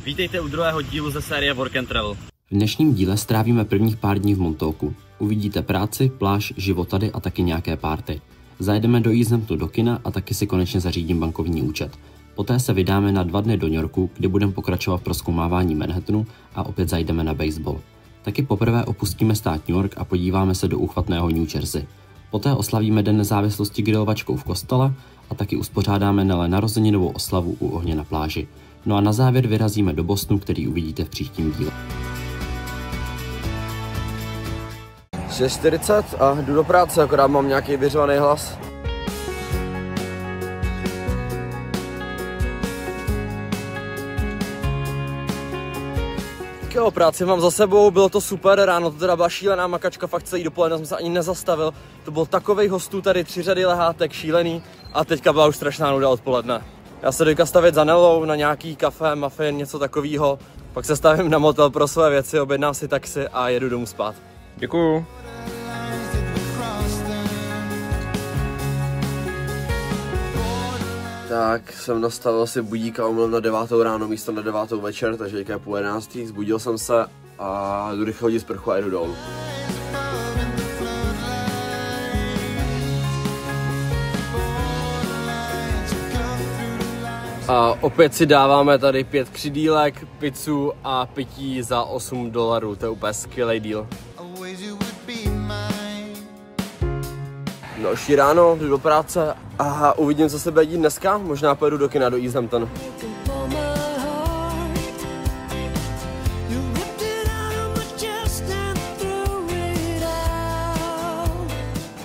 Vítejte u druhého dílu ze série Work and Travel. V dnešním díle strávíme prvních pár dní v Montaukeu. Uvidíte práci, pláž, život tady a taky nějaké party. Zajedeme do East Hamptonu do kina a taky si konečně zařídím bankovní účet. Poté se vydáme na 2 dny do New Yorku, kde budeme pokračovat v prozkoumávání Manhattanu a opět zajdeme na baseball. Taky poprvé opustíme stát New York a podíváme se do úchvatného New Jersey. Poté oslavíme Den nezávislosti grilovačkou v kostele a taky uspořádáme Nele narozeninovou oslavu u ohně na pláži. No a na závěr vyrazíme do Bostonu, který uvidíte v příštím díle. 6:40 a jdu do práce, akorát mám nějaký vyřvaný hlas. Tak jo, práci mám za sebou, bylo to super, ráno to teda byla šílená makačka, fakt celý dopoledne jsem se ani nezastavil. To byl takovej hostů tady, 3 řady lehátek, šílený a teďka byla už strašná nuda odpoledne. Já se jdu stavit za Nelou na nějaký kafe, muffin, něco takového. Pak se stavím na motel pro své věci, objednám si taxi a jedu domů spát. Děkuju. Tak jsem nastavil si budík a umyl na 9 ráno místo na 9 večer, takže teďka je 10:30, zbudil jsem se a jdu rychle hodit sprchu a jedu dolů. A opět si dáváme tady 5 křidílek, pizzu a pití za $8, to je úplně skvělý deal. Další ráno, jdu do práce a uvidím, co se bude dít dneska, možná pojedu do kina do East Hamptonu.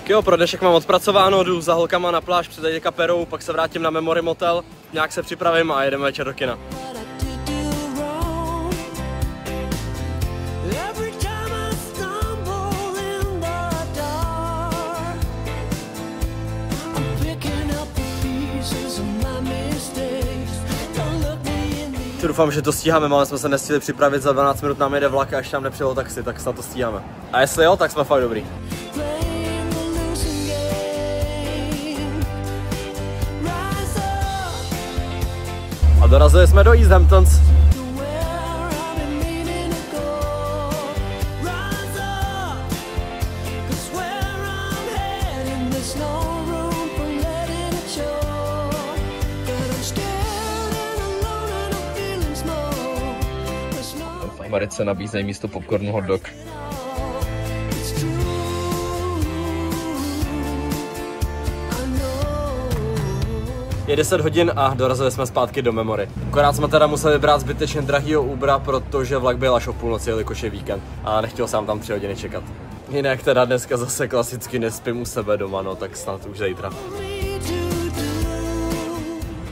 Jo, pro dnešek mám odpracováno, jdu za holkama na pláž před teďka Perou, pak se vrátím na Memory Motel, nějak se připravím a jedeme večer do kina. Doufám, že to stíháme, ale jsme se nestihli připravit, za 12 minut nám jede vlak a ještě tam nepřijelo taxi, tak snad to stíháme. A jestli jo, tak jsme fakt dobrý. A dorazili jsme do East Hamptons. V Americe nabízejí místo popcornu hot dog. Je 10 hodin a dorazili jsme zpátky do Memory. Akorát jsme teda museli brát zbytečně drahýho Ubera, protože vlak byl až o půlnoci, jelikož je víkend a nechtěl jsem tam 3 hodiny čekat. Jinak teda dneska zase klasicky nespím u sebe doma, no tak snad už zítra.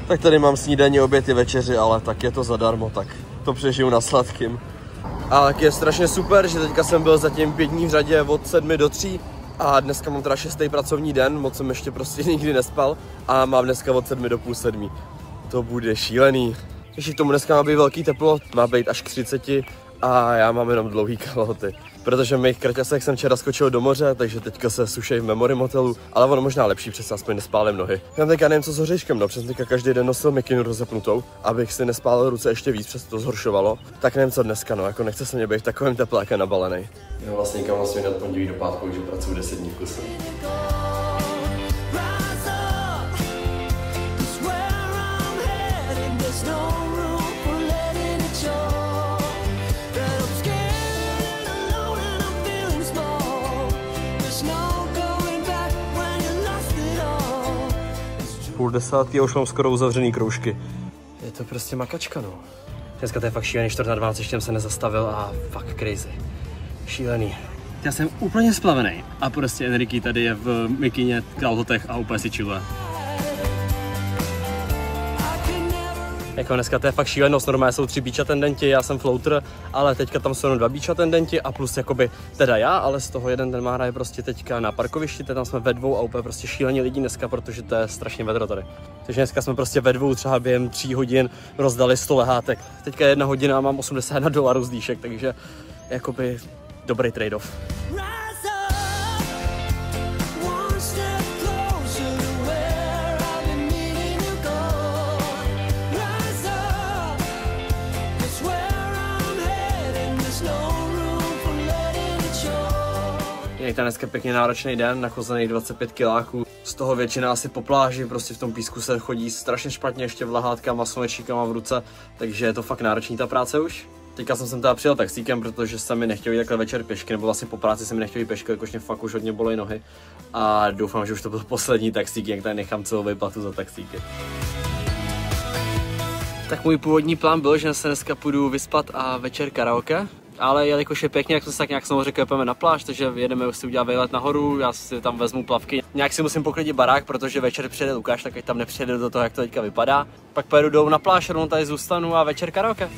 Tak tady mám snídaní, oběd i večeři, ale tak je to zadarmo, tak to přežiju na sladkým. A tak je strašně super, že teďka jsem byl zatím 5 dní v řadě od 7 do 3. A dneska mám teda 6. pracovní den, moc jsem ještě prostě nikdy nespal a mám dneska od 7 do půl 7. To bude šílený. Ještě k tomu dneska má být velký teplo, má být až k 30 a já mám jenom dlouhý kalhoty. Protože v mých kraťasech jsem včera skočil do moře, takže teďka se sušej v Memory Motelu, ale ono možná lepší, přece aspoň nespálím nohy. Já teďka nevím co s hoříškem, no, přesně teďka každý den nosil mikinu rozepnutou, abych si nespálil ruce ještě víc, přes to zhoršovalo. Tak nevím co dneska, no, jako nechce se mě být v takovém teple, jak je nabalený. Já vlastně nikam vlastně od pondělí do pátku, že pracuji 10 dní v kuse. Půl 10 a už mám skoro uzavřený kroužky. Je to prostě makačka, no. Dneska to je fakt šílený, 4:12, ještě jsem se nezastavil a fakt crazy. Šílený. Já jsem úplně splavený a prostě Enrique tady je v mikině, kalhotech a úplně si chilluje. Jako dneska to je fakt šílenost, normálně jsou 3 beach attendenti, já jsem floater, ale teďka tam jsou jenom 2 beach attendenti a plus jakoby teda já, ale z toho jeden ten má hraje prostě teďka na parkovišti, tam jsme ve 2 a úplně prostě šílení lidí dneska, protože to je strašně vedro tady. Takže dneska jsme prostě ve 2 třeba během 3 hodin rozdali 100 lehátek. Teďka je 1 hodina a mám $81 z dýšek, takže jakoby dobrý trade-off. Je to dneska pěkně náročný den, nachozených 25 kiláků. Z toho většina asi po pláži, prostě v tom písku se chodí strašně špatně, ještě v lehátkama, slunečníkama v ruce, takže je to fakt náročný ta práce už. Teďka jsem sem teda přijel taxíkem, protože se mi nechtěl jít takhle večer pěšky, nebo vlastně po práci se mi nechtěl jít pěšky, jakož mě fakt už hodně bolí nohy. A doufám, že už to byl poslední taxík, jak tady nechám celou výplatu za taxíky. Tak můj původní plán byl, že se dneska půjdu vyspat a večer karaoke. Ale jelikož je pěkně, jak to se tak nějak samozřejmě řekl, na pláž, takže jedeme už si udělat výlet nahoru, já si tam vezmu plavky. Nějak si musím poklidit barák, protože večer přijede Lukáš, tak ať tam nepřijede do toho, jak to teďka vypadá. Pak pojedu dolů na pláž, rovnou tady zůstanu a večer karaoke.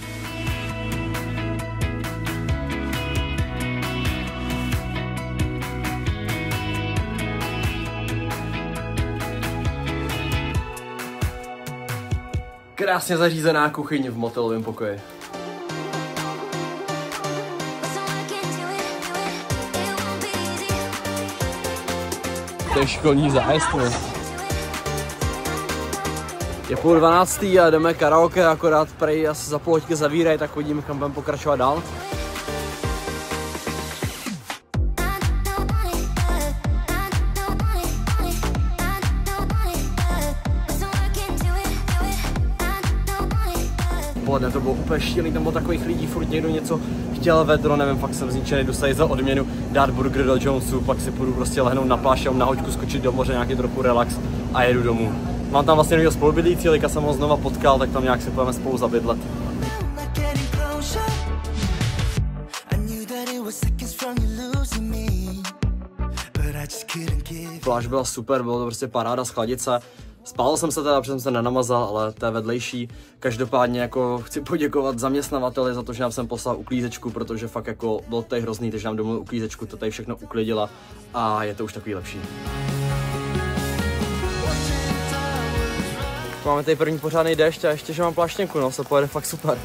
Krásně zařízená kuchyň v motelovém pokoji. To je školní zájezd. Je 11:30 a jdeme karaoke, akorát prej asi za půl hodiny zavírají, tak uvidíme, kam budeme pokračovat dál. Poledne to bylo úplně šílený, tam bylo takových lidí, furt někdo něco chtěl vedro, nevím, fakt jsem zničený, dostali za odměnu dát burger do Jonesu, pak si půjdu prostě lehnout na pláž, na hoďku, skočit do moře, nějaký trochu relax a jedu domů. Mám tam vlastně novýho spolubydlící, teďka jsem ho znova potkal, tak tam nějak si půjdeme spolu zabydlet. Pláž byla super, bylo to prostě paráda, schladit se. Spálil jsem se teda, protože jsem se nenamazal, ale to je vedlejší. Každopádně jako chci poděkovat zaměstnavateli za to, že nám jsem poslal uklízečku, protože fakt jako bylo tady hrozný, takže nám domluvil uklízečku, to tady všechno uklidila a je to už takový lepší. Máme tady první pořádný déšť a ještě, že mám pláštěnku, no, se pojede fakt super.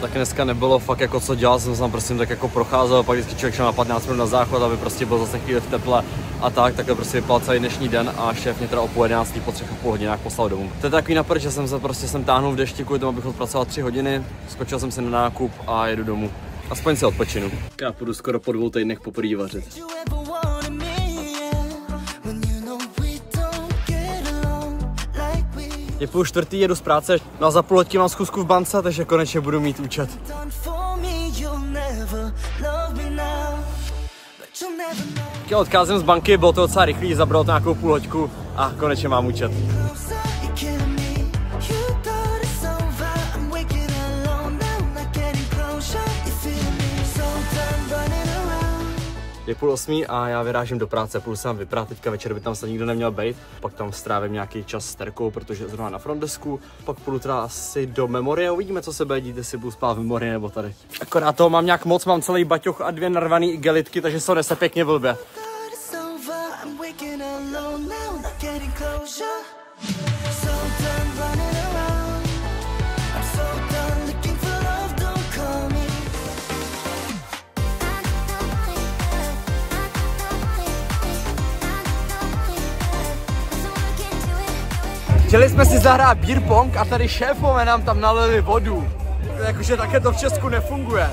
Tak dneska nebylo fakt jako co dělat, jsem tam prostě tak jako procházel, pak vždycky člověk šel na 15 minut na záchod, aby prostě byl zase chvíli v teple a takhle prostě vypadal celý dnešní den a šéf mě teda o půl 11 po 3,5 hodinách poslal domů. To je takový napřed, že jsem se prostě táhnul v dešti kvůli tomu, abych odpracoval 3 hodiny, skočil jsem si na nákup a jedu domů. Aspoň si odpočinu. Já půjdu skoro po 2 týdnech poprvé vařit. Je 3:30, jedu z práce, no a za půl hodiny mám schůzku v bance, takže konečně budu mít účet. Když odcházím z banky, bylo to docela rychlý, zabralo to nějakou půl hoďku a konečně mám účet. Je 7:30 a já vyrážím do práce, půjdu se tam vyprát, teďka večer by tam se nikdo neměl být, pak tam strávím nějaký čas s Terkou, protože zrovna na frontdesku, pak půjdu teda asi do Memorie, uvidíme, co se bude dít, jestli budu spát v Memorie nebo tady. Akorát toho mám nějak moc, mám celý baťoch a 2 narvaný igelitky, takže se nese pěkně blbě. Chtěli jsme si zahrát beer pong a tady šéfové nám tam nalili vodu. Jakože také to v Česku nefunguje.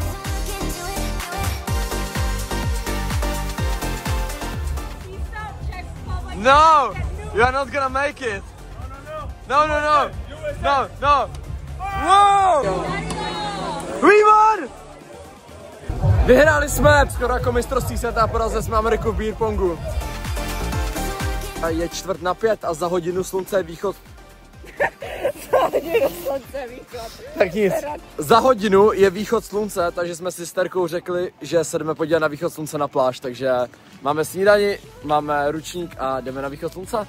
No, you are not gonna make it. No. Wow! We won! Vyhráli jsme skoro jako mistrovství světa, porazili jsme Ameriku v beer pongu. A je 4:45 a za hodinu slunce je východ. Za hodinu slunce je východ. Tak nic. Za hodinu je východ slunce, takže jsme si s Terkou řekli, že se jdeme podívat na východ slunce na pláž, takže máme snídani, máme ručník a jdeme na východ slunce.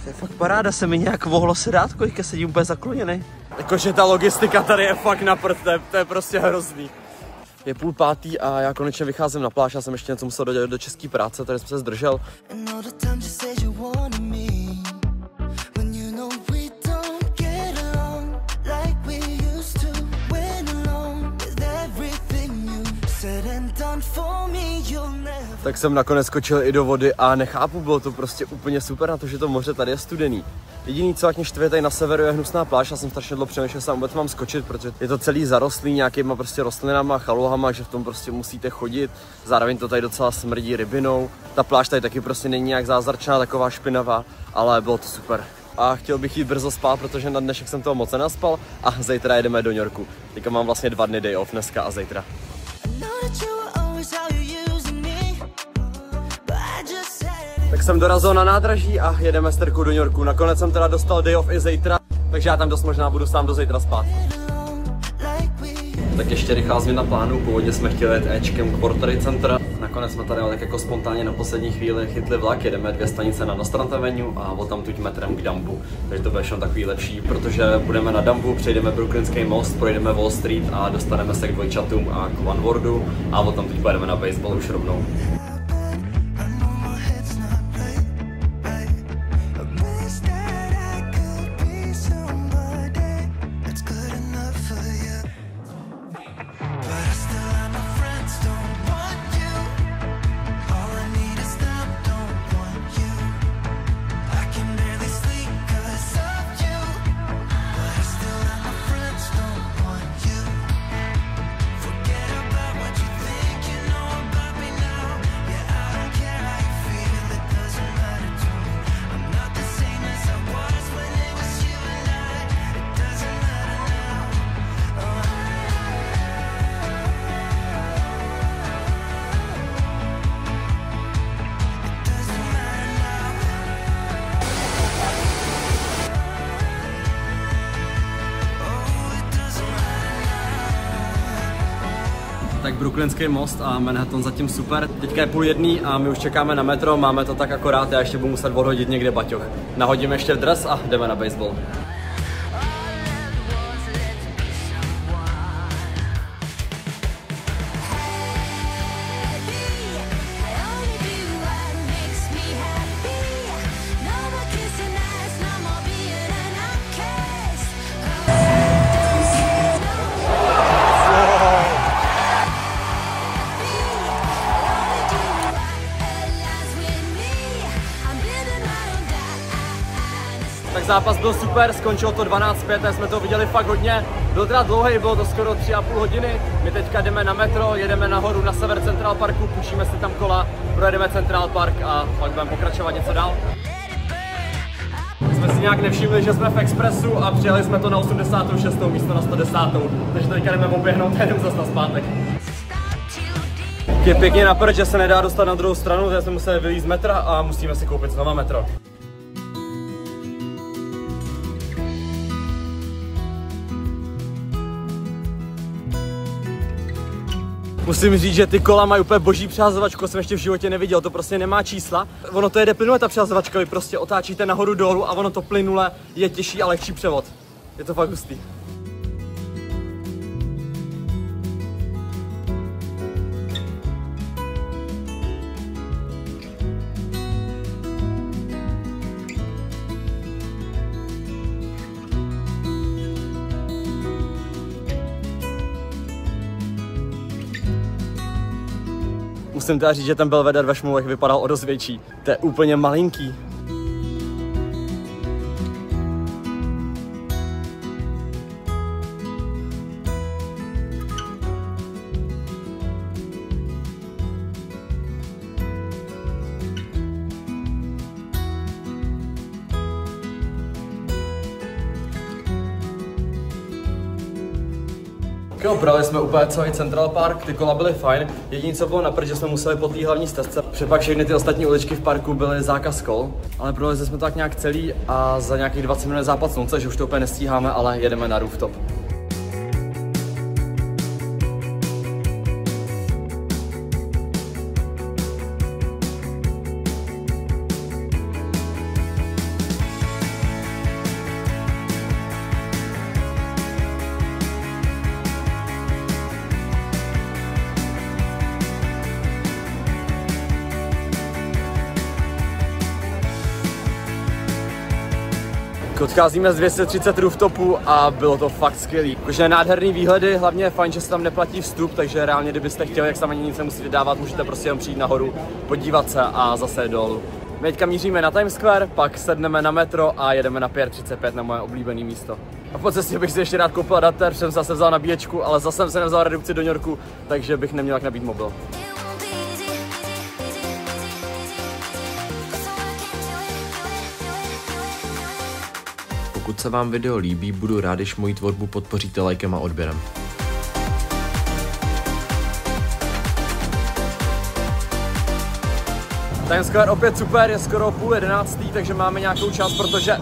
To je fakt paráda, se mi nějak vohlo se dát, kolik sedím úplně zakloněný. Jakože ta logistika tady je fakt na prd, to je prostě hrozný. Je 4:30 a já konečně vycházím na pláž, já jsem ještě něco musel dodělat do české práce, tady jsem se zdržel. tak jsem nakonec skočil i do vody a nechápu, bylo to prostě úplně super na to, že to moře tady je studený. Jediný, co jak mě štve tady na severu, je hnusná pláž. Já jsem strašně dlouho přemýšlel, že vůbec mám skočit, protože je to celý zarostlý nějakýma prostě rostlinama, chaluhama, že v tom prostě musíte chodit. Zároveň to tady docela smrdí rybinou. Ta pláž tady taky prostě není nějak zázračná, taková špinavá, ale bylo to super. A chtěl bych jít brzo spát, protože na dnešek jsem toho moc nenaspal a zítra jedeme do New Yorku. Teďka mám vlastně 2 dny day off, dneska a zítra. Tak jsem dorazil na nádraží a jedeme s Terkou do New Yorku. Nakonec jsem teda dostal day off i zítra, takže já tam dost možná budu sám do zítra spát. Tak ještě rychlá změna plánu, původně jsme chtěli jet Ečkem k World Trade Center. Nakonec jsme tady tak jako spontánně na poslední chvíli chytli vlak, jedeme 2 stanice na Nostrand Avenue a odtamtud metrem k Dumbu. Takže to bude ještě takový lepší, protože budeme na Dumbu, přejdeme Brooklynský most, projdeme Wall Street a dostaneme se k dvojčatům a k One Worldu a odtamtud pojedeme na baseball už rovnou. Tak Brooklynský most a Manhattan zatím super. Teďka je 12:30 a my už čekáme na metro, máme to tak akorát, já ještě budu muset odhodit někde baťoch. Nahodím ještě dres a jdeme na baseball. Tak zápas byl super, skončilo to 12:05, jsme to viděli fakt hodně. Byl teda dlouhý, bylo to skoro 3,5 hodiny. My teďka jdeme na metro, jedeme nahoru na sever Central Parku, půjčíme si tam kola, projedeme Central Park a pak budeme pokračovat něco dál. Jsme si nějak nevšimli, že jsme v Expressu a přijeli jsme to na 86. místo na 110. Takže teďka jdeme oběhnout a jdeme zase na zpátek. Je pěkně na prd, že se nedá dostat na druhou stranu, takže jsme museli vylít z metra a musíme si koupit znova metro. Musím říct, že ty kola mají úplně boží přehazovačku, jsem ještě v životě neviděl, to prostě nemá čísla. Ono to jede plynule ta přehazovačka, vy prostě otáčíte nahoru dolů a ono to plynule je těžší a lehčí převod. Je to fakt hustý. Musím teda říct, že ten Belvedere ve Šmulech vypadal o dost větší. To je úplně malinký. Jo, projeli jsme úplně celý Central Park, ty kola byly fajn. Jediné, co bylo napřed, že jsme museli po té hlavní stezce. Přepak všechny ty ostatní uličky v parku byly zákaz kol, ale projeli jsme to tak nějak celý a za nějakých 20 minut západ slunce, že už to úplně nestíháme, ale jedeme na rooftop. Odcházíme z 230 rooftopů a bylo to fakt skvělý. Jakože nádherný výhledy, hlavně je fajn, že se tam neplatí vstup, takže reálně kdybyste chtěli, jak se ani nic nemusíte dávat, můžete prostě jen přijít nahoru, podívat se a zase dolů. My teďka míříme na Times Square, pak sedneme na metro a jedeme na Pier 35 na moje oblíbené místo. A po cestě bych si ještě rád koupil adaptér, jsem zase vzal nabíječku, ale zase jsem se nevzal redukci do New Yorku, takže bych neměl jak nabít mobil. Pokud se vám video líbí, budu rád, když moji tvorbu podpoříte lajkem a odběrem. Times Square opět super, je skoro 10:30, takže máme nějakou čas, protože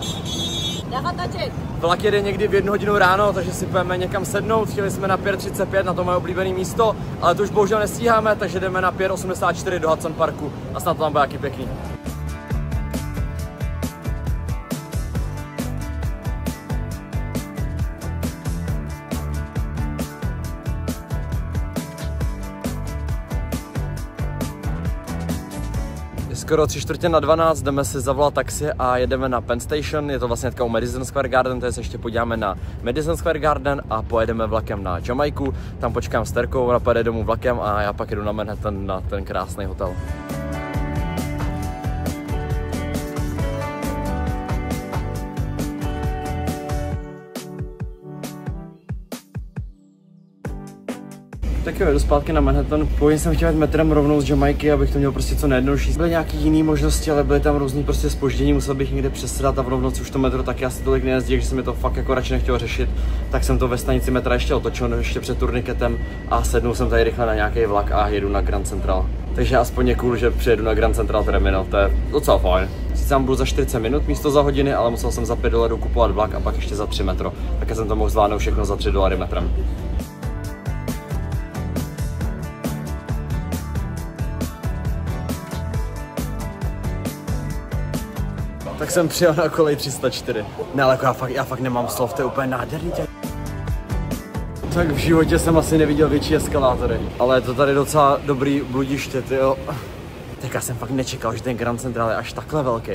vlak jede někdy v 1 hodinu ráno, takže si půjdeme někam sednout. Chtěli jsme na Pier 35, na to moje oblíbené místo, ale to už bohužel nestíháme, takže jdeme na Pier 84 do Hudson Parku a snad to tam bude taky pěkný. Skoro 11:45, jdeme si zavolat taxi a jedeme na Penn Station, je to vlastně u Madison Square Garden, takže se ještě podíváme na Madison Square Garden a pojedeme vlakem na Jamaiku, tam počkám s Terkou, ona pojede domů vlakem a já pak jedu na Manhattan na ten krásný hotel. Tak jo, jdu zpátky na Manhattan. Původně jsem chtěl jít metrem rovnou z Jamaiky, abych to měl prostě co nejjednodušší. Byly nějaký jiný možnosti, ale byly tam různý prostě zpoždění, musel bych někde přesedat a v noci už to metro taky asi tolik nejezdí, že jsem mi to fakt jako radši nechtěl řešit. Tak jsem to ve stanici metra ještě otočil, ještě před turniketem a sednul jsem tady rychle na nějaký vlak a jedu na Grand Central. Takže aspoň je cool, že přijedu na Grand Central Terminal, to je docela fajn. Sice tam budu za 40 minut místo za hodiny, ale musel jsem za $5 kupovat vlak a pak ještě za 3 metro. Tak jsem to mohl zvládnout všechno za $3 metrem. Tak jsem přijel na kolej 304. Ne, ale jako já fakt nemám slov, to je úplně nádherný. Tak v životě jsem asi neviděl větší eskalátory. Ale je to tady docela dobrý bludiště, tyjo. Tak já jsem fakt nečekal, že ten Grand Central je až takhle velký.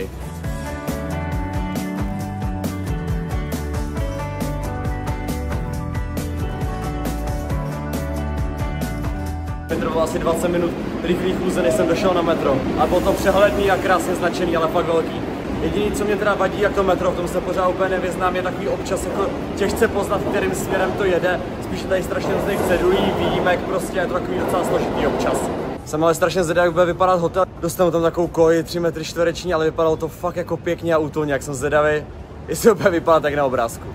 Trvalo asi 20 minut rychlý chůze, než jsem došel na metro. A bylo to přehledný a krásně značený, ale fakt velký. Jediné, co mě teda vadí, jak to metro, v tom se pořád úplně nevyznám, je takový občas jako těžce poznat, kterým směrem to jede. Spíš je tady strašně různých cedulí, výjimek, prostě je to takový docela složitý občas. Jsem ale strašně zvědavý, jak bude vypadat hotel. Dostanu tam takovou koji 3 metry čtvereční, ale vypadalo to fakt jako pěkně a útulně, jak jsem zvědavý, jestli to bude vypadat tak na obrázku.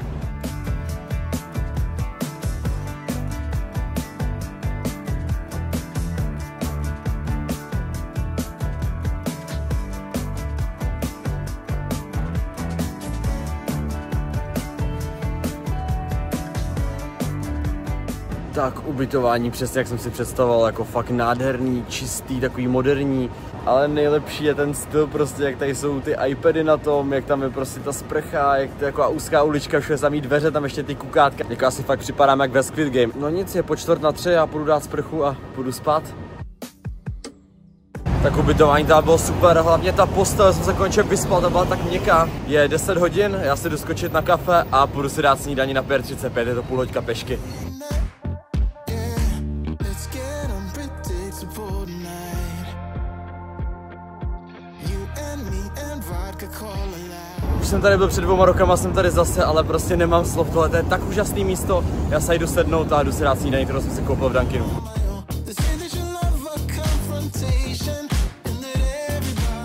Tak ubytování přesně jak jsem si představoval, jako fakt nádherný, čistý, takový moderní, ale nejlepší je ten styl prostě, jak tady jsou ty iPady na tom, jak tam je prostě ta sprcha, jak to je jako úzká ulička, všude samý dveře, tam ještě ty kukátka, jako asi fakt připadám jak ve Squid Game. No nic, je po 2:45, já půjdu dát sprchu a půjdu spát. Tak ubytování tam bylo super, hlavně ta postel, jsem se konečně vyspal, ta byla tak měkká. Je 10 hodin, já si jdu skočit na kafe a půjdu si dát snídaní na Pier 35, je to půl hoďka pešky. Už jsem tady byl před 2 rokama, jsem tady zase, ale prostě nemám slov, tohle to je tak úžasný místo. Já se jdu sednout a jdu si dát snídaní, kterou jsem si koupil v Dunkinu.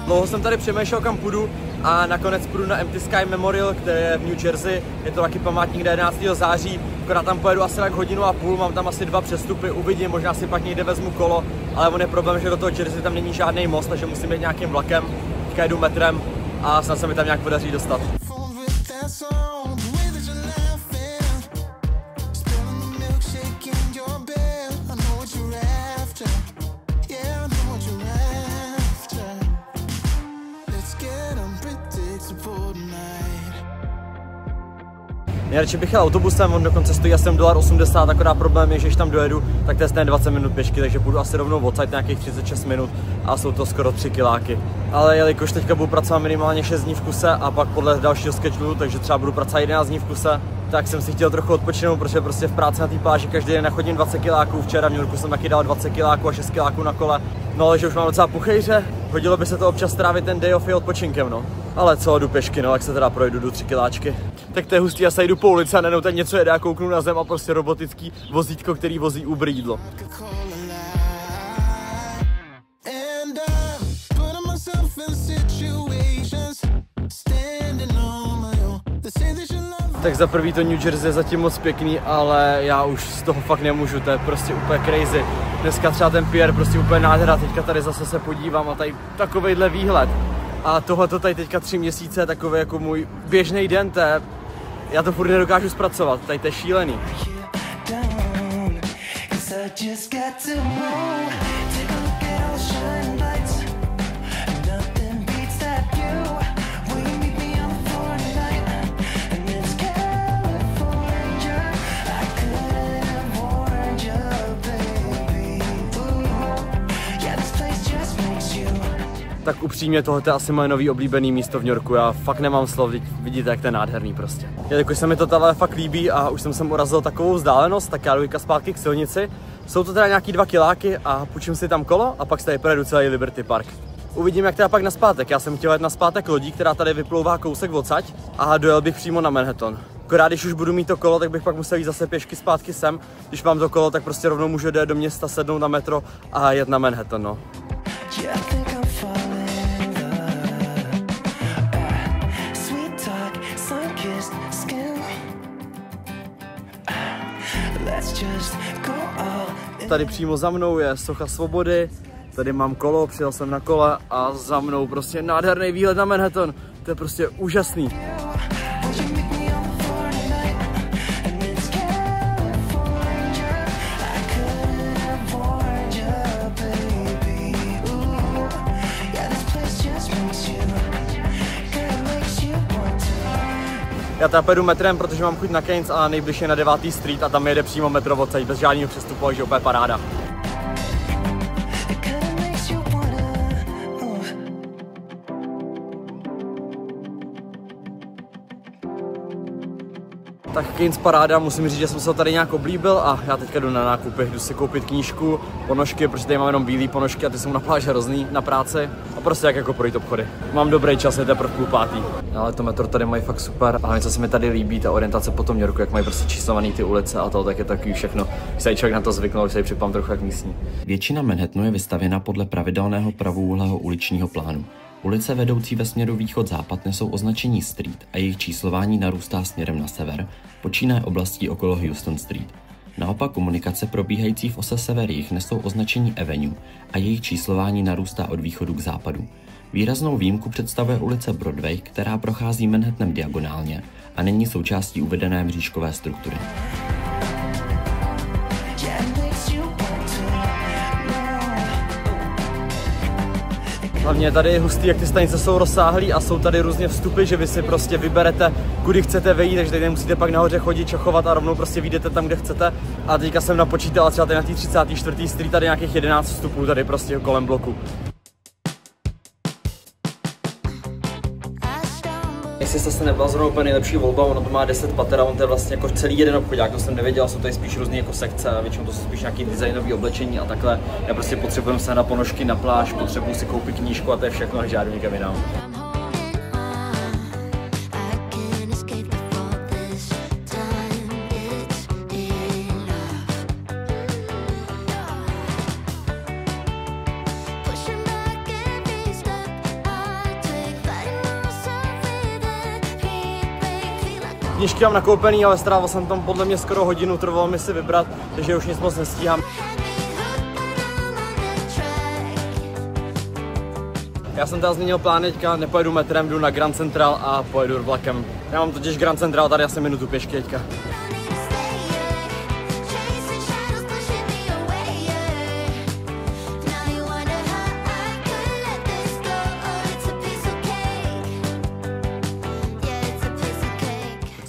Dlouho jsem tady přemýšlel, kam půjdu a nakonec půjdu na Empty Sky Memorial, který je v New Jersey. Je to taky památník 11. září, akorát tam pojedu asi tak 1,5 hodiny, mám tam asi 2 přestupy, uvidím, možná si pak někde vezmu kolo, ale on je problém, že do toho Jersey tam není žádný most, takže musím jít nějakým vlakem, teďka jdu metrem a snad se mi tam nějak podaří dostat. Nejradši bych jel autobusem, on dokonce stojí asi $1,80, akorát problém je, že když tam dojedu, tak to je 20 minut pěšky, takže půjdu asi rovnou odsaď nějakých 36 minut a jsou to skoro 3 kiláky. Ale jelikož teďka budu pracovat minimálně 6 dní v kuse a pak podle dalšího schedulu, takže třeba budu pracovat 11 dní v kuse, tak jsem si chtěl trochu odpočinout, protože prostě v práci na té pláži každý den nachodím 20 kiláků, včera v New Yorku jsem taky dal 20 kiláků a 6 kiláků na kole, no ale že už mám docela puchejře, hodilo by se to občas strávit ten day off i odpočinkem, no. Ale co, jdu pěšky, no, jak se teda projdu, jdu 3 kiláčky. Tak to je hustý, já se jdu po ulici a najednou teď něco jede a kouknu na zem a prostě robotický vozítko, který vozí Uber jídlo. Tak za prvý to New Jersey je zatím moc pěkný, ale já už z toho fakt nemůžu, to je prostě úplně crazy. Dneska třeba ten Pier prostě úplně nádhera, teďka tady zase se podívám a tady takovejhle výhled. A tohle to tady teďka 3 měsíce, takový jako můj běžný den, já to furt nedokážu zpracovat, tady to je šílený. Tak upřímně, tohle je asi moje nový oblíbený místo v New Yorku, já fakt nemám slov, vidíte, jak to je nádherný prostě. Jelikož se mi to tady fakt líbí a už jsem sem urazil takovou vzdálenost, tak já jdu zpátky k silnici. Jsou to teda nějaký 2 kiláky a půjčím si tam kolo a pak se tady projedu celý Liberty Park. Uvidím, jak teda pak naspátek, já jsem chtěl jet naspátek lodí, která tady vyplouvá kousek odsaď a dojel bych přímo na Manhattan. Akorát, když už budu mít to kolo, tak bych pak musel jít zase pěšky zpátky sem. Když mám to kolo, tak prostě rovnou můžu jít do města, sednout na metro a jet na Manhattan, no. Tady přímo za mnou je socha Svobody, tady mám kolo, přijel jsem na kole a za mnou prostě nádherný výhled na Manhattan, to je prostě úžasný. Já teda pojedu metrem, protože mám chuť na Queens a nejbližší je na 9. Street a tam jede přímo metro odsaď bez žádného přestupu, takže úplně paráda. Tak Queens paráda, musím říct, že jsem se tady nějak oblíbil a já teďka jdu na nákupy, jdu si koupit knížku, ponožky, protože tady mám jenom bílé ponožky a ty jsou na pláži hrozný na práci a prostě jak jako projít obchody. Mám dobrý čas, je teprve 4:30. Ale to metro tady mají fakt super a něco se mi tady líbí, ta orientace po tom New Yorku, jak mají prostě číslovaný ty ulice a to, tak je takový všechno. Když se člověk na to zvyknul, už se připadám trochu jak místní. Většina Manhattanu je vystavěna podle pravidelného pravoúhlého uličního plánu. Ulice vedoucí ve směru východ-západ nesou označení Street a jejich číslování narůstá směrem na sever, počínaje oblastí okolo Houston Street. Naopak komunikace probíhající v ose sever-jih nesou označení Avenue a jejich číslování narůstá od východu k západu. Výraznou výjimku představuje ulice Broadway, která prochází Manhattanem diagonálně a není součástí uvedené mřížkové struktury. Hlavně tady je hustý, jak ty stanice jsou rozsáhlý a jsou tady různě vstupy, že vy si prostě vyberete, kudy chcete vejít, takže tady nemusíte pak nahoře chodit, čachovat a rovnou prostě vyjdete tam, kde chcete. A teďka jsem napočítal třeba tady na té 34. street tady nějakých 11 vstupů tady prostě kolem bloku. Jestli zase nebyla zrovna úplně nejlepší volba, ono to má 10 pater a on to je vlastně jako celý jeden obchodák, to jsem nevěděl, jsou tady spíš různé jako sekce a většinou to jsou spíš nějaký designový oblečení a takhle. Já prostě potřebuji se na ponožky na pláž, potřebuji si koupit knížku a to je všechno, takže já jdu někam jinam. Knížky mám nakoupený, ale strávil jsem tam podle mě skoro hodinu, trvalo mi si vybrat, takže už nic moc nestíhám. Já jsem teda změnil plán teďka, nepojedu metrem, jdu na Grand Central a pojedu vlakem. Já mám totiž Grand Central tady asi minutu pěšky teďka.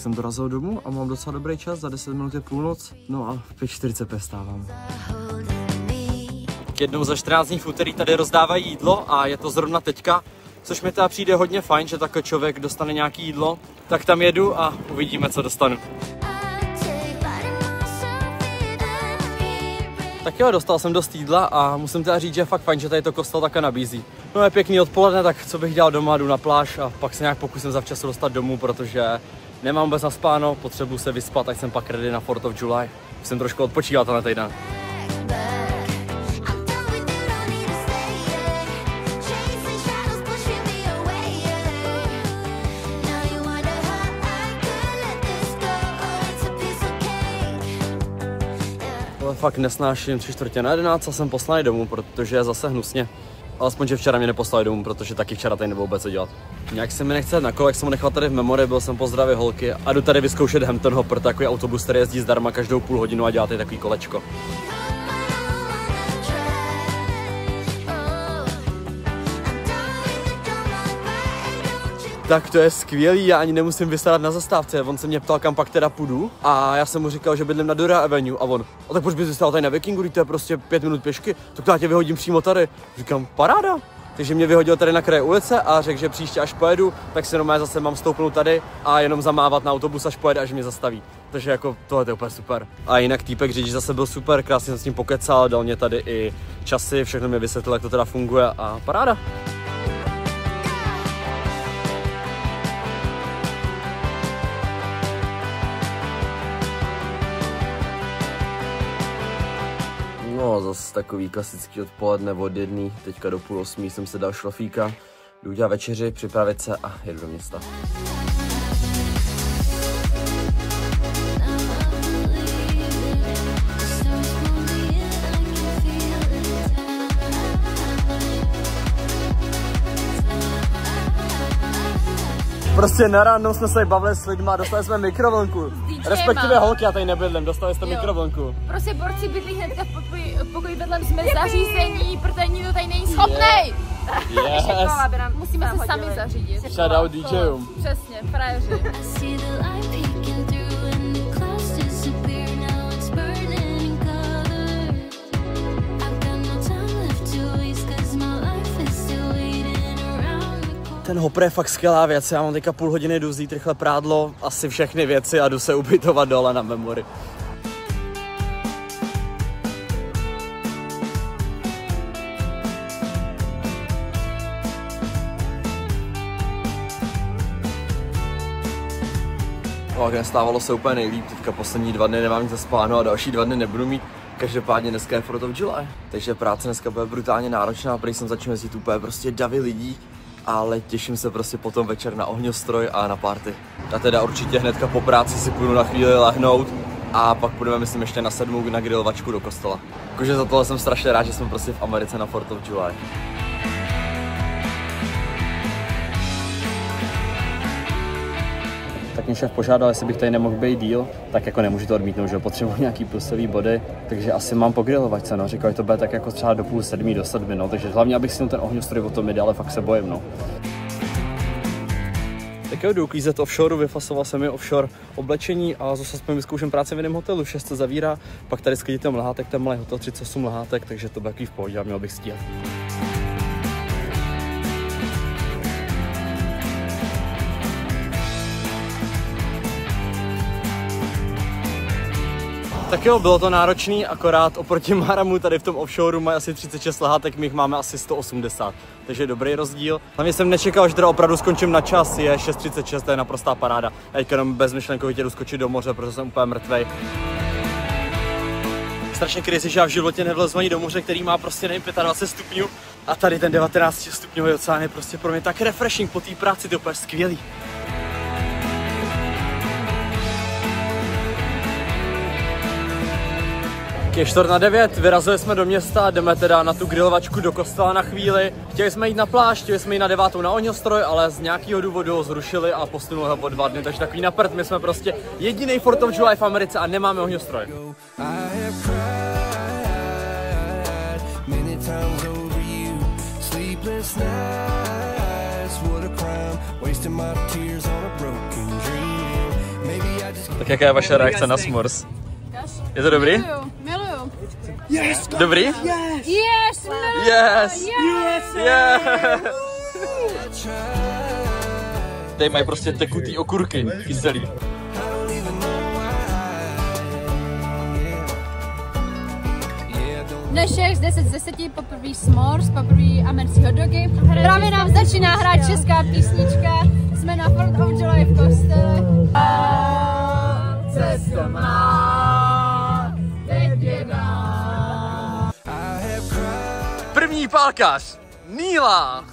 jsem dorazil domů a mám docela dobrý čas, za 10 minut je půlnoc, no a v 5:45 stávám. Jednou za 14 dní v úterý tady rozdávají jídlo a je to zrovna teďka, což mi teda přijde hodně fajn, že takhle člověk dostane nějaký jídlo, tak tam jedu a uvidíme, co dostanu. Tak jo, dostal jsem dost jídla a musím teda říct, že je fakt fajn, že tady to kostel také nabízí. No je pěkný odpoledne, tak co bych dělal doma, jdu na pláž a pak se nějak pokusím zavčasu dostat domů, protože nemám vůbec naspáno, potřebuji se vyspat, tak jsem pak ready na 4th of July. Jsem trošku odpočíval tenhle týden. Ale fakt nesnáším 10:45 a jsem poslaný domů, protože je zase hnusně. Alespoň, že včera mě neposlali domů, protože taky včera tady nebylo vůbec co dělat. Nějak se mi nechce na kolo, jak jsem ho nechal tady v Memory, byl jsem po Zdravě holky a jdu tady vyzkoušet Hampton Hopper, takový autobus, který jezdí zdarma každou půl hodinu a dělá tady takový kolečko. Tak to je skvělý, já ani nemusím vystávat na zastávce, on se mě ptal, kam pak teda půjdu a já jsem mu říkal, že bydlím na Dora Avenue a on, a tak proč bys vystával tady na Vikingu, to je prostě 5 minut pěšky, tak já tě vyhodím přímo tady. Říkám, paráda. Takže mě vyhodil tady na kraji ulice a řekl, že příště až pojedu, tak si normálně zase mám stoupnout tady a jenom zamávat na autobus, až pojede, až mě zastaví. Takže jako tohle je úplně super. A jinak týpek řidič zase byl super, krásně jsem s ním pokecal, dal mě tady i časy, všechno mě vysvětlil, jak to teda funguje a paráda. No, zase takový klasický odpoledne od 1, teďka do 7:30 jsem se dal šlofíka, jdu dělat večeři, připravit se a jedu do města. Prostě na ráno jsme se bavili s lidma, dostali jsme mikrovlnku. Respektive holky, já tady nebydlím, dostali jste mikrovlnku. Prostě borci bydlí hnedka v pokoji vedle jsme zařízení, protože nikdo tady není schopnej. Yes. Musíme se sami zařídit. Shout out DJům. Přesně, frajeři. Ten Hopper je fakt skvělá věc, já mám teďka půl hodiny, jdu vzít rychle prádlo, asi všechny věci a jdu se ubytovat dole na Memory. Stávalo se úplně nejlíp, teďka poslední 2 dny nemám nic zaspáno a další 2 dny nebudu mít. Každopádně dneska je 4th of July, takže práce dneska bude brutálně náročná, protože jsem začal jezdit úplně prostě davy lidí, ale těším se prostě potom večer na ohňostroj a na party. Já teda určitě hnedka po práci si půjdu na chvíli lehnout a pak půjdeme, myslím, ještě na 7 na grilovačku do kostela. Jakože za tohle jsem strašně rád, že jsme prostě v Americe na 4th of July. Tak mě šéf požádal, jestli bych tady nemohl být díl, tak jako nemůžu to odmítnout, že potřebuji nějaký plusový body, takže asi mám pogrilovačce, no. Říkal, že to bude tak jako třeba do 6:30, do 7, no, takže hlavně abych si ten ohňostroj o tom jde, ale fakt se bojím, no. Tak jo, jdu uklízet offshore, vyfasoval jsem mi offshore oblečení a zase aspoň vyzkouším práci v jiném hotelu, 6 se zavírá, pak tady sklidíte Mlhátek, ten malý hotel 38 Mlhátek, takže to bude takový v pohodě a měl bych stíhat. Tak jo, bylo to náročný, akorát oproti Maramu tady v tom offshoreu mají asi 36 lehátek, my jich máme asi 180, takže dobrý rozdíl. Hlavně jsem nečekal, že teda opravdu skončím na čas, je 6:36, to je naprostá paráda. Já jenom bezmyšlenkovitě jdu skočit do moře, protože jsem úplně mrtvej. Strašně crazy, že já v životě nevlezu ani do moře, který má prostě nevím 25 stupňů a tady ten 19 stupňový oceán je prostě pro mě tak refreshing po té práci, to je úplně skvělý. Je 8:45, vyrazili jsme do města, jdeme teda na tu grilovačku do kostela na chvíli. Chtěli jsme jít na pláž, chtěli jsme jít na 9 na ohňostroj, ale z nějakého důvodu ho zrušili a posunuli ho o 2 dny, takže takový naprt, my jsme prostě jediný 4th of July v Americe a nemáme ohňostroj. Tak jaká je vaše reakce na s'mores? Je to dobrý? Miluju. Yes, Dobrý? Yes, miluju. Yes! Yes! Tady mají prostě tekutý okurky, kyselý. Dnešek z 10 z 10, poprvé s'mores, poprvé americký hotdogy. Právě nám začíná hrát česká písnička, jsme na 4th of July v kostele. Cesto má, teď je nás. První pálkař, Níla!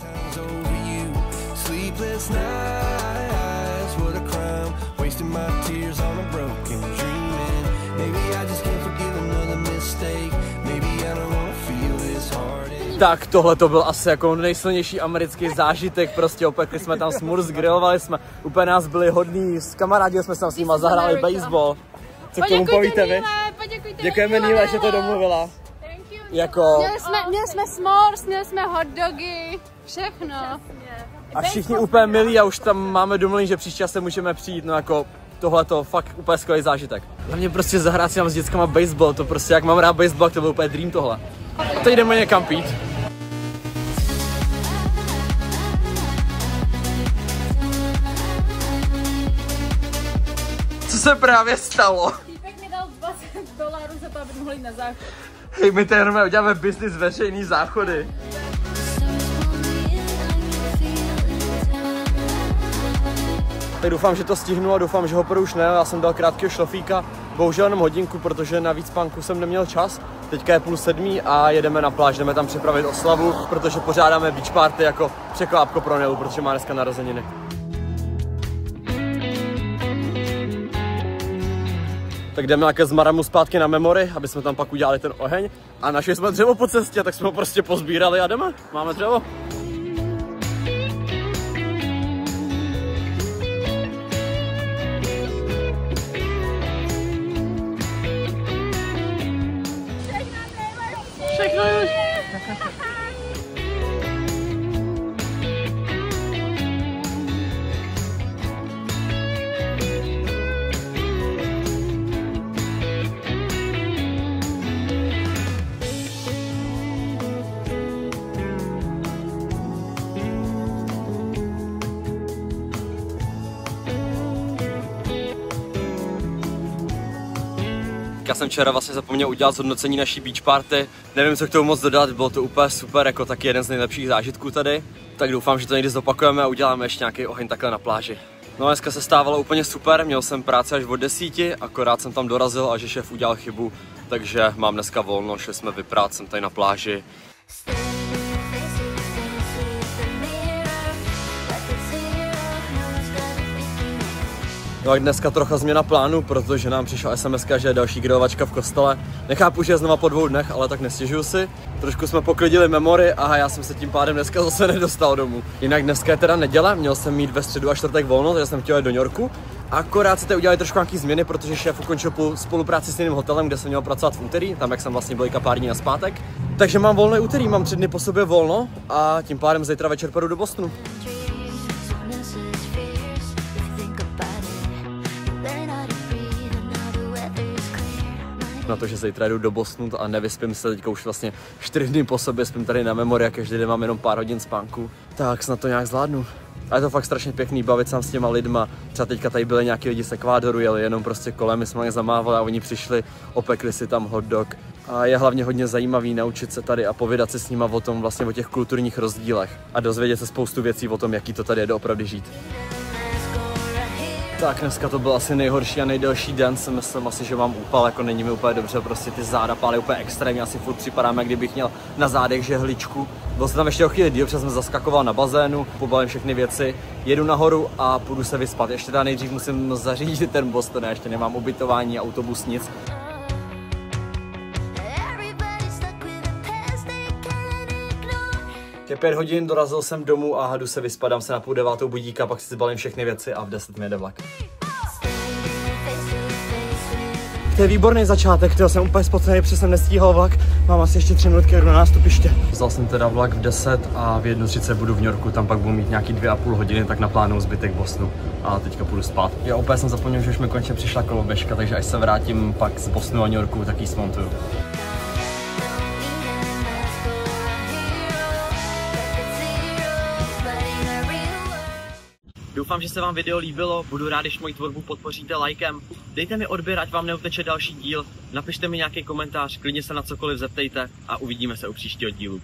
Tak tohle to byl asi jako nejsilnější americký zážitek, prostě opekli jsme tam s'mores, grilovali jsme, úplně nás byli hodní, kamarádili jsme se tam s nima, zahráli baseball. Co k tomu povíte vy? Děkujeme Níle, že to domluvila. Jako... Měli jsme s'mores, měli jsme hotdogy, všechno. A všichni úplně milí a už tam máme domluvený, že příště se můžeme přijít, no jako tohle to fakt úplně skvělý zážitek. Hlavně prostě zahrát si tam s dětskama baseball, to prostě jak mám rád baseball, to byl úplně dream tohle. A teď jdeme někam pít. Co se právě stalo? Týpek mi dal $20 za to, aby mohli jít na záchod. Hej, my tady jenom uděláme business veřejný záchody. Tak doufám, že to stihnu a doufám, že ho už ne. Já jsem dal krátkého šlofíka, bohužel jenom hodinku, protože na víc spánku jsem neměl čas. Teďka je 6:30 a jedeme na pláž, jdeme tam připravit oslavu, protože pořádáme beach party jako překvápko pro Nelu, protože má dneska narozeniny. Tak jdeme také z Maramu zpátky na Memory, aby jsme tam pak udělali ten oheň. A našli jsme dřevo po cestě, tak jsme ho prostě pozbírali a jdeme. Máme dřevo. Všechno už. Já jsem včera vlastně zapomněl udělat zhodnocení naší beach party. Nevím, co k tomu moc dodat, bylo to úplně super, jako taky jeden z nejlepších zážitků tady. Tak doufám, že to někdy zopakujeme a uděláme ještě nějaký oheň takhle na pláži. No dneska se stávalo úplně super, měl jsem práci až od 10, akorát jsem tam dorazil a že šéf udělal chybu, takže mám dneska volno, šli jsme vyprát, jsem tady na pláži. No a dneska trocha změna plánu, protože nám přišla SMS, že je další grilovačka v kostele. Nechápu, že je znova po 2 dnech, ale tak nestěžuju si. Trošku jsme poklidili Memory a já jsem se tím pádem dneska zase nedostal domů. Jinak dneska je teda neděle, měl jsem mít ve středu a čtvrtek volno, takže jsem chtěl jít do New Yorku. Akorát si tady udělali trošku nějaký změny, protože šéf ukončil spolupráci s jiným hotelem, kde jsem měl pracovat v úterý, tam jak jsem vlastně byl pár dní nazpátek. Takže mám volné úterý, mám 3 dny po sobě volno a tím pádem zítra večer pojedu do Bostonu. Na to, že zítra jdu do Bostonu a nevyspím se, teďka už vlastně 4 dny po sobě spím tady na Memory a každý den mám jenom pár hodin spánku, tak snad to nějak zvládnu. A je to fakt strašně pěkný bavit sám s těma lidma. Třeba teďka tady byli nějaký lidi z Ekvádoru, jeli jenom prostě kolem, my jsme je zamávali a oni přišli, opekli si tam hot dog. A je hlavně hodně zajímavý naučit se tady a povídat si s nima o tom, vlastně o těch kulturních rozdílech a dozvědět se spoustu věcí o tom, jaký to tady je doopravdy žít. Tak dneska to byl asi nejhorší a nejdelší den, si myslím asi, že mám úpal, jako není mi úplně dobře, prostě ty záda pály úplně extrémně, asi furt připadám, jak kdybych měl na zádech žehličku. Byl jsem tam ještě o chvíli díl, protože jsem zaskakoval na bazénu, pobalím všechny věci, jedu nahoru a půjdu se vyspat. Ještě teda nejdřív musím zařídit ten Boston, ještě nemám ubytování, autobus, nic. Je 5 hodin, dorazil jsem domů a jdu se vyspat, dám se na 8:30 budíka, pak si zbalím všechny věci a v 10 mi jde vlak. To je výborný začátek, tyjo, jsem úplně spocený, protože jsem nestíhal vlak. Mám asi ještě 3 minutky na nástupiště. Vzal jsem teda vlak v 10 a v 1:30 budu v New Yorku, tam pak budu mít nějaký 2,5 hodiny, tak naplánuju zbytek Bostonu. A teďka půjdu spát. Já úplně jsem zapomněl, že už mi konečně přišla koloběžka, takže až se vrátím pak z Bostonu a New Yorku, tak ji smontuju. Doufám, že se vám video líbilo, budu rád, když moji tvorbu podpoříte lajkem. Dejte mi odběr, ať vám neuteče další díl, napište mi nějaký komentář, klidně se na cokoliv zeptejte a uvidíme se u příštího dílu.